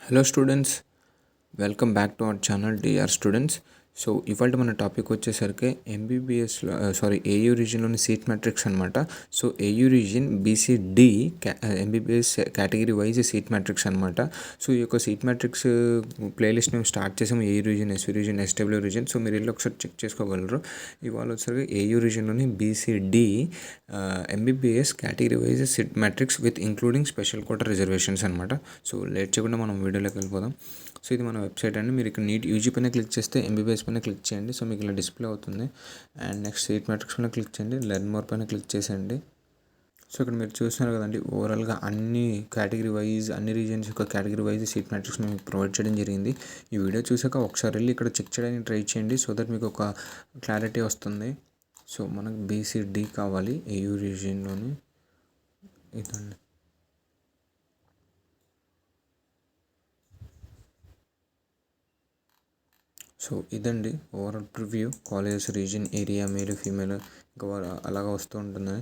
Hello students, welcome back to our channel DR Students. So ఇవాళ మన topic వచ్చేసరికి ఎంబీబీఎస్లో ఏయూ రీజియన్లోని సీట్ మ్యాట్రిక్స్ అనమాట. So AU region BCD MBBS category wise seat matrix అనమాట. So ఈ యొక్క సీట్ మ్యాట్రిక్స్ ప్లేలిస్ట్ మేము స్టార్ట్ చేసాము. AU region, SV region, SW region. So మీరు వెళ్ళి ఒకసారి చెక్ చేసుకోగలరు. ఇవాళ వచ్చేసరికి ఏయూ రీజియన్లోని BCD MBBS category wise seat matrix with including special quota reservations అనమాట. సో లేట్ చేయకుండా మనం వీడియోలోకి వెళ్ళిపోదాం. సో ఇది మన వెబ్సైట్ అండి. మీరు ఇక్కడ నీట్ యూజీ పైన క్లిక్ చేస్తే ఎంబీబీఎస్ పైన క్లిక్ చేయండి. సో మీకు ఇలా డిస్ప్లే అవుతుంది. అండ్ నెక్స్ట్ సీట్ మ్యాట్రిక్స్ పైన క్లిక్ చేయండి. లెర్న్ మోర్ పైన క్లిక్ చేసేయండి. సో ఇక్కడ మీరు చూస్తున్నారు కదండి, ఓవరాల్గా అన్ని కేటగిరీ వైజ్, అన్ని రీజియన్స్ యొక్క కేటగిరీ వైజ్ సీట్ మ్యాట్రిక్స్ మేము ప్రొవైడ్ చేయడం జరిగింది. ఈ వీడియో చూసాక ఒకసారి వెళ్ళి ఇక్కడ చెక్ చేయడానికి ట్రై చేయండి. సో దట్ మీకు ఒక క్లారిటీ వస్తుంది. సో మనకు బీసీడి కావాలి ఏయూ రీజియన్లోని. ఇదండి. సో ఇదండి overall preview. Colleges, region, area, male, female ఇంకా అలాగా వస్తూ ఉంటుంది.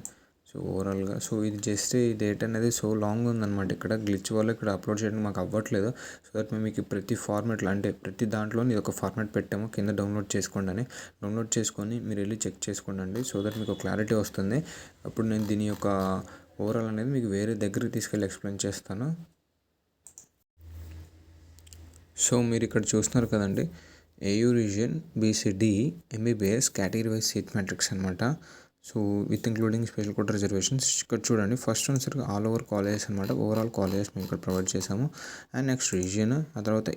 సో ఓవరాల్గా ఇది జస్ట్ ఈ డేట్ అనేది సో లాంగ్ ఉందన్నమాట. ఇక్కడ గ్లిచ్ వల్ల ఇక్కడ అప్లోడ్ చేయడానికి మాకు అవ్వట్లేదు. సో దట్ మేము మీకు ప్రతి ఫార్మాట్లో, అంటే ప్రతి దాంట్లో ఇది ఒక ఫార్మాట్ పెట్టాము. కింద డౌన్లోడ్ చేసుకోండి అని, డౌన్లోడ్ చేసుకొని మీరు వెళ్ళి చెక్ చేసుకోండి. సో దట్ మీకు క్లారిటీ వస్తుంది. అప్పుడు నేను దీని యొక్క ఓవరాల్ అనేది మీకు వేరే దగ్గరికి తీసుకెళ్ళి ఎక్స్ప్లెయిన్ చేస్తాను. సో మీరు ఇక్కడ చూస్తున్నారు కదండి, AU region BCD MBBS category wise seat matrix అనమాట. So with including special quota reservations. ఇక్కడ చూడండి, ఫస్ట్ వచ్చేసరికి ఆల్ ఓవర్ కాలేజెస్ అనమాట. ఓవరాల్ కాలేజెస్ మేము ఇక్కడ ప్రొవైడ్ చేసాము. అండ్ నెక్స్ట్ రీజియన్, ఆ తర్వాత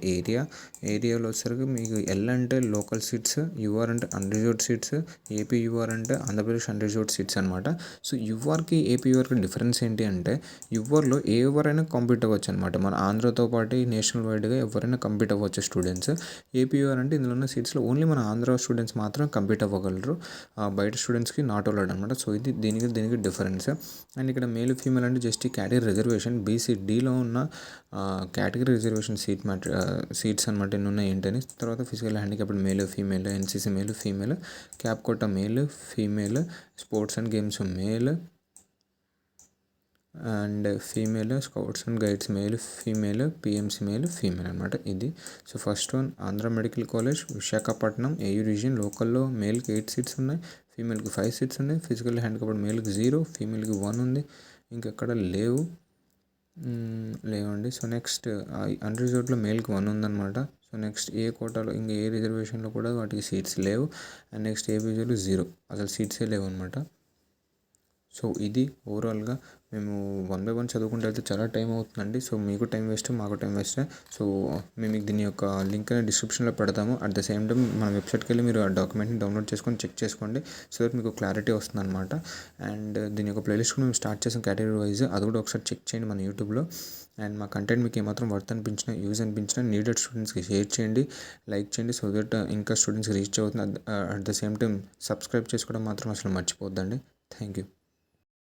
ఏరియాలో వచ్చేసరికి మీకు ఎల్ అంటే లోకల్ సీట్స్, యూఆర్ అంటే అన్రిజర్వ్డ్ సీట్స్, ఏపీ యూఆర్ అంటే ఆంధ్రప్రదేశ్ అన్రిజర్వ్డ్ సీట్స్ అనమాట. సో యూఆర్కి ఏపీ యూఆర్కి డిఫరెన్స్ ఏంటి అంటే, యూఆర్లో ఎవరైనా కంప్లీట్ అవ్వచ్చు అనమాట. మన ఆంధ్రతో పాటు నేషనల్ వైడ్గా ఎవరైనా కంప్లీట్ అవ్వచ్చు స్టూడెంట్స్. ఏపీయూఆర్ అంటే ఇందులో ఉన్న సీట్స్లో ఓన్లీ మన ఆంధ్ర స్టూడెంట్స్ మాత్రం కంప్లీట్ అవ్వగలరు. బయట స్టూడెంట్స్కి నాట్ అలౌడ్ అనమాట. సో ఇది దీనికి డిఫరెన్స్. అండ్ ఇక్కడ మేల్, ఫీమేల్ అంటే జస్ట్ ఈ కేటగిరీ రిజర్వేషన్ బీసీడీలో ఉన్న కేటగిరీ రిజర్వేషన్ సీట్స్ అనమాట. ఎన్ని ఉన్నాయి ఏంటని. తర్వాత physical handicapped male, female, NCC male, female, CAP quota male, female, sports and games male and female, scouts and guides male, female, PMC male, female అనమాట. ఇది so first one Andhra medical college Visakhapatnam AU region. లోకల్లో మేల్కి 8 seats ఉన్నాయి, ఫీమేల్కి 5 seats ఉన్నాయి. Physical handicapped మేల్కి 0, ఫీమేల్కి 1 ఉంది. ఇంకెక్కడ లేవండి. So next అన్రిజర్వ్డ్లో మేల్కి 1 ఉందన్నమాట. So next ఏ కోటాలో ఇంకా ఏ రిజర్వేషన్లో కూడా వాటికి సీట్స్ లేవు. అండ్ నెక్స్ట్ ఏపీజీలో 0, అసలు సీట్సే లేవు అనమాట. సో ఇది ఓవరాల్గా మేము 1 by 1 చదువుకుంటూ వెళ్తే చాలా టైం అవుతుందండి. సో మీకు టైం వేస్ట్, మాకు టైం వేస్ట్. సో మేము మీకు దీని యొక్క లింక్ అనేది డిస్క్రిప్షన్లో పెడతాము. అట్ ద సేమ్ టైం మన వెబ్సైట్కి వెళ్ళి మీరు ఆ డాక్యుమెంట్ని డౌన్లోడ్ చేసుకొని చెక్ చేసుకోండి. సో దట్ మీకు క్లారిటీ వస్తుంది అనమాట. అండ్ దీని యొక్క ప్లేలిస్ట్ కూడా మేము స్టార్ట్ చేసాం కేటగిరీ వైజ్. అది కూడా ఒకసారి చెక్ చేయండి మన యూట్యూబ్లో. అండ్ మా కంటెంట్ మీకు ఏమాత్రం వర్త్ అనిపించినా, యూజ్ అనిపించినా నీడెడ్ స్టూడెంట్స్కి షేర్ చేయండి, లైక్ చేయండి. సో దట్ ఇంకా స్టూడెంట్స్కి రీచ్ అవుతుంది. At the same time subscribe చేసుకోవడం మాత్రం అసలు మర్చిపోద్దండి. Thank you.